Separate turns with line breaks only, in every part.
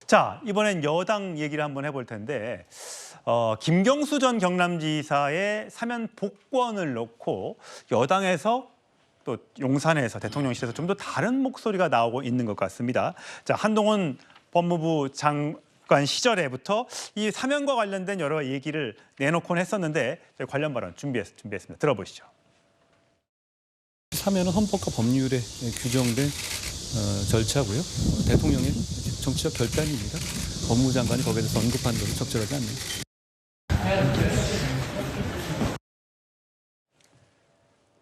자, 이번엔 여당 얘기를 한번 해볼 텐데 김경수 전 경남지사의 사면 복권을 놓고 여당에서 또 용산에서 대통령실에서 좀 더 다른 목소리가 나오고 있는 것 같습니다. 자, 한동훈 법무부 장관 시절에부터 이 사면과 관련된 여러 얘기를 내놓곤 했었는데 저희 관련 발언 준비했습니다. 들어보시죠.
사면은 헌법과 법률에 규정된 절차고요. 대통령의 정치적 결단입니다. 법무부 장관이 거기에 대해서 언급하는 것은 적절하지 않네요.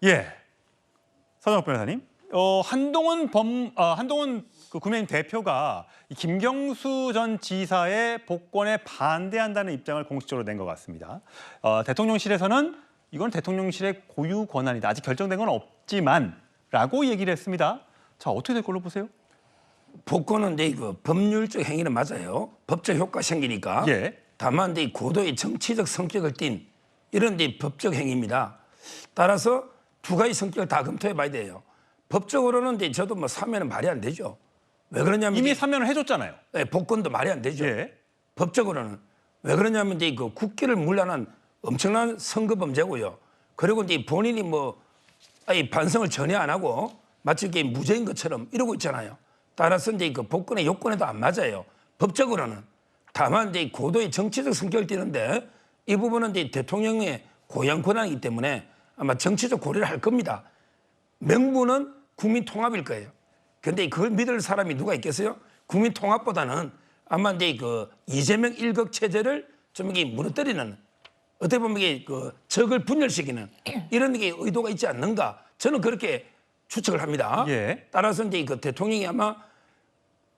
예, 서정욱 변호사님. 한동훈 그 국민의힘 대표가 김경수 전 지사의 복권에 반대한다는 입장을 공식적으로 낸 것 같습니다. 대통령실에서는 이건 대통령실의 고유 권한이다. 아직 결정된 건 없지만라고 얘기를 했습니다. 자, 어떻게 될 걸로 보세요?
복권은 그 법률적 행위는 맞아요. 법적 효과 생기니까.
예.
다만 고도의 정치적 성격을 띤 이런 법적 행위입니다. 따라서 두 가지 성격을 다 검토해봐야 돼요. 법적으로는 저도 사면은 말이 안 되죠. 왜 그러냐면
이미 사면을 해줬잖아요.
네, 복권도 말이 안 되죠.
예.
법적으로는 왜 그러냐면 그 국기를 문란한 엄청난 선거 범죄고요. 그리고 본인이 반성을 전혀 안 하고 마치 이게 무죄인 것처럼 이러고 있잖아요. 따라서 그 복권의 요건에도 안 맞아요. 법적으로는. 다만 고도의 정치적 성격을 띠는데 이 부분은 대통령의 고유한 권한이기 때문에 아마 정치적 고려를 할 겁니다. 명분은 국민 통합일 거예요. 그런데 그걸 믿을 사람이 누가 있겠어요? 국민 통합보다는 아마 그 이재명 일극 체제를 좀 이게 무너뜨리는 어떻게 보면 이게 적을 분열시키는 이런 게 의도가 있지 않는가? 저는 그렇게 추측을 합니다.
예.
따라서 그 대통령이 아마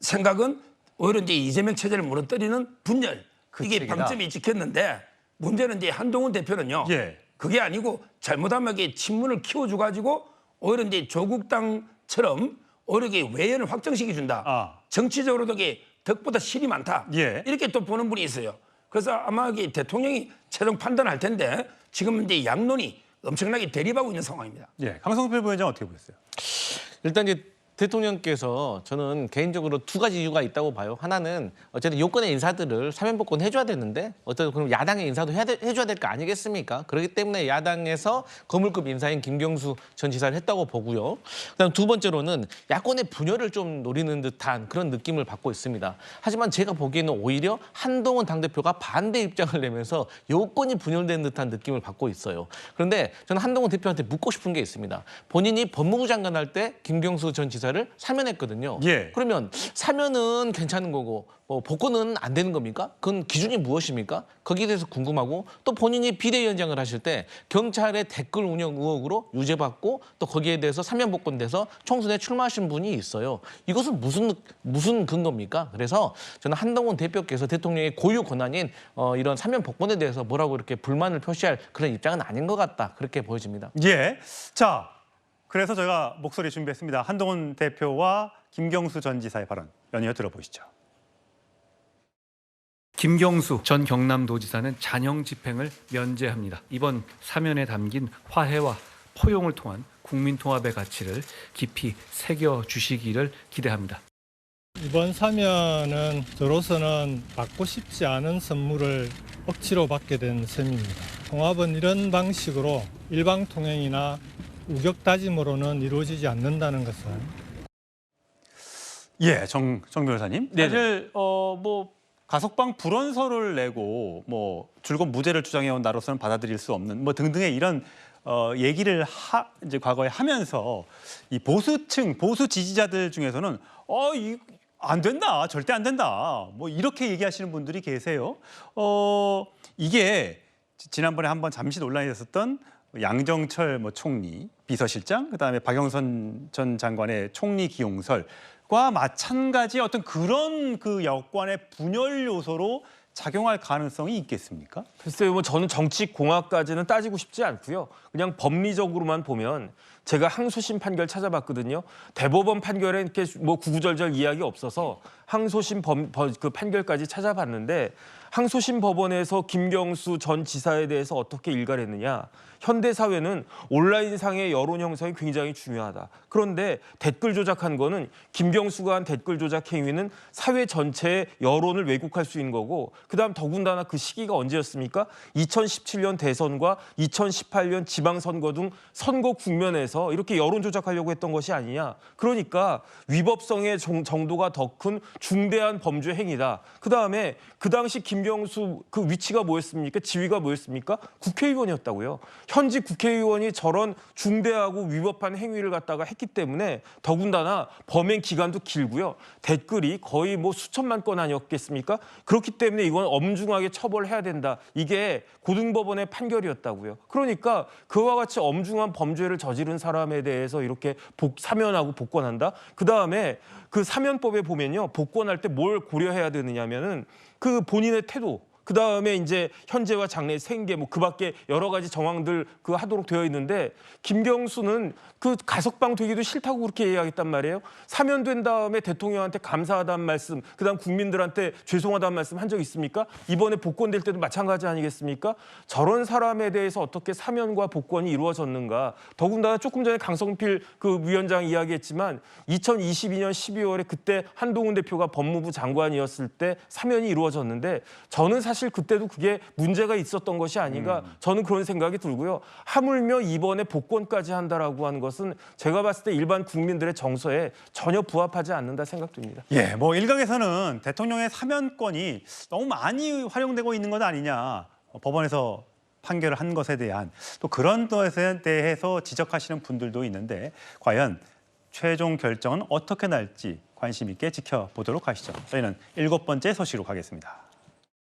생각은 오히려 이재명 체제를 무너뜨리는 분열 이게
책이다.
방점이 찍혔는데 문제는 한동훈 대표는요.
예.
그게 아니고 잘못하면 친문을 키워줘 가지고 오히려 조국당처럼 오히려 외연을 확정시켜 준다. 정치적으로도 덕보다 실이 많다.
예.
이렇게 또 보는 분이 있어요. 그래서 아마 대통령이 최종 판단할 텐데 지금 양론이 엄청나게 대립하고 있는 상황입니다.
예, 강성필 부회장 어떻게 보셨어요?
일단 대통령께서 저는 개인적으로 두 가지 이유가 있다고 봐요. 하나는 어쨌든 요건의 인사들을 사면복권 해줘야 되는데 어쨌든 그럼 야당의 인사도 해줘야 될 거 아니겠습니까? 그렇기 때문에 야당에서 거물급 인사인 김경수 전 지사를 했다고 보고요. 그다음 두 번째로는 야권의 분열을 좀 노리는 듯한 그런 느낌을 받고 있습니다. 하지만 제가 보기에는 오히려 한동훈 당대표가 반대 입장을 내면서 요건이 분열된 듯한 느낌을 받고 있어요. 그런데 저는 한동훈 대표한테 묻고 싶은 게 있습니다. 본인이 법무부 장관 할 때 김경수 전 지사를 사면했거든요.
예.
그러면 사면은 괜찮은 거고 복권은 안 되는 겁니까? 그건 기준이 무엇입니까? 거기에 대해서 궁금하고 또 본인이 비대위원장을 하실 때 경찰의 댓글 운영 의혹으로 유죄받고 또 거기에 대해서 사면 복권돼서 총선에 출마하신 분이 있어요. 이것은 무슨 근거입니까? 그래서 저는 한동훈 대표께서 대통령의 고유 권한인 이런 사면 복권에 대해서 뭐라고 이렇게 불만을 표시할 그런 입장은 아닌 것 같다. 그렇게 보여집니다.
예. 자, 그래서 저희가 목소리 준비했습니다. 한동훈 대표와 김경수 전 지사의 발언 연이어 들어보시죠.
김경수 전 경남도지사는 잔영 집행을 면제합니다. 이번 사면에 담긴 화해와 포용을 통한 국민 통합의 가치를 깊이 새겨 주시기를 기대합니다.
이번 사면은 저로서는 받고 싶지 않은 선물을 억지로 받게 된 셈입니다. 통합은 이런 방식으로 일방통행이나 우격다짐으로는 이루어지지 않는다는 것은.
예, 정 변호사님.
네네.
사실 가석방 불원서를 내고 줄곧 무죄를 주장해온 나로서는 받아들일 수 없는 등등의 이런 얘기를 이제 과거에 하면서 이 보수층 보수 지지자들 중에서는 안 된다, 절대 안 된다, 이렇게 얘기하시는 분들이 계세요. 이게 지난번에 한번 잠시 논란이 됐었던 양정철 총리 비서실장, 그다음에 박영선 전 장관의 총리 기용설과 마찬가지 어떤 그런 여권의 분열 요소로 작용할 가능성이 있겠습니까?
글쎄요, 저는 정치 공학까지는 따지고 싶지 않고요. 그냥 법리적으로만 보면 제가 항소심 판결 찾아봤거든요. 대법원 판결에 이렇게 뭐 구구절절 이야기 없어서 항소심 그 판결까지 찾아봤는데 항소심 법원에서 김경수 전 지사에 대해서 어떻게 일갈했느냐. 현대 사회는 온라인상의 여론 형성이 굉장히 중요하다. 그런데 댓글 조작한 거는 김경수가 한 댓글 조작 행위는 사회 전체의 여론을 왜곡할 수 있는 거고 그다음 더군다나 그 시기가 언제였습니까? 2017년 대선과 2018년 지방선거 등 선거 국면에서 이렇게 여론 조작하려고 했던 것이 아니냐. 그러니까 위법성의 정도가 더 큰 중대한 범죄 행위다. 그다음에 그 당시 김경수 그 위치가 뭐였습니까? 지위가 뭐였습니까? 국회의원이었다고요. 현직 국회의원이 저런 중대하고 위법한 행위를 갖다가 했기 때문에 더군다나 범행 기간도 길고요. 댓글이 거의 뭐 수천만 건 아니었겠습니까? 그렇기 때문에 이건 엄중하게 처벌해야 된다. 이게 고등법원의 판결이었다고요. 그러니까 그와 같이 엄중한 범죄를 저지른 사람에 대해서 이렇게 사면하고 복권한다. 그다음에 그 사면법에 보면요. 복권할 때 뭘 고려해야 되느냐면은 그 본인의 태도 그다음에 이제 현재와 장래 생계 뭐 그밖에 여러 가지 정황들 그 하도록 되어 있는데 김경수는 그 가석방 되기도 싫다고 그렇게 이야기했단 말이에요. 사면된 다음에 대통령한테 감사하다는 말씀, 그다음 국민들한테 죄송하다는 말씀 한 적 있습니까? 이번에 복권될 때도 마찬가지 아니겠습니까? 저런 사람에 대해서 어떻게 사면과 복권이 이루어졌는가? 더군다나 조금 전에 강성필 그 위원장 이야기했지만 2022년 12월에 그때 한동훈 대표가 법무부 장관이었을 때 사면이 이루어졌는데 저는 사실 그때도 그게 문제가 있었던 것이 아닌가 저는 그런 생각이 들고요. 하물며 이번에 복권까지 한다라고 하는 것은 제가 봤을 때 일반 국민들의 정서에 전혀 부합하지 않는다 생각됩니다.
예, 뭐 일각에서는 대통령의 사면권이 너무 많이 활용되고 있는 것 아니냐. 법원에서 판결을 한 것에 대한 또 그런 것에 대해서 지적하시는 분들도 있는데 과연 최종 결정은 어떻게 날지 관심 있게 지켜보도록 하시죠. 저희는 7번째 소식으로 가겠습니다.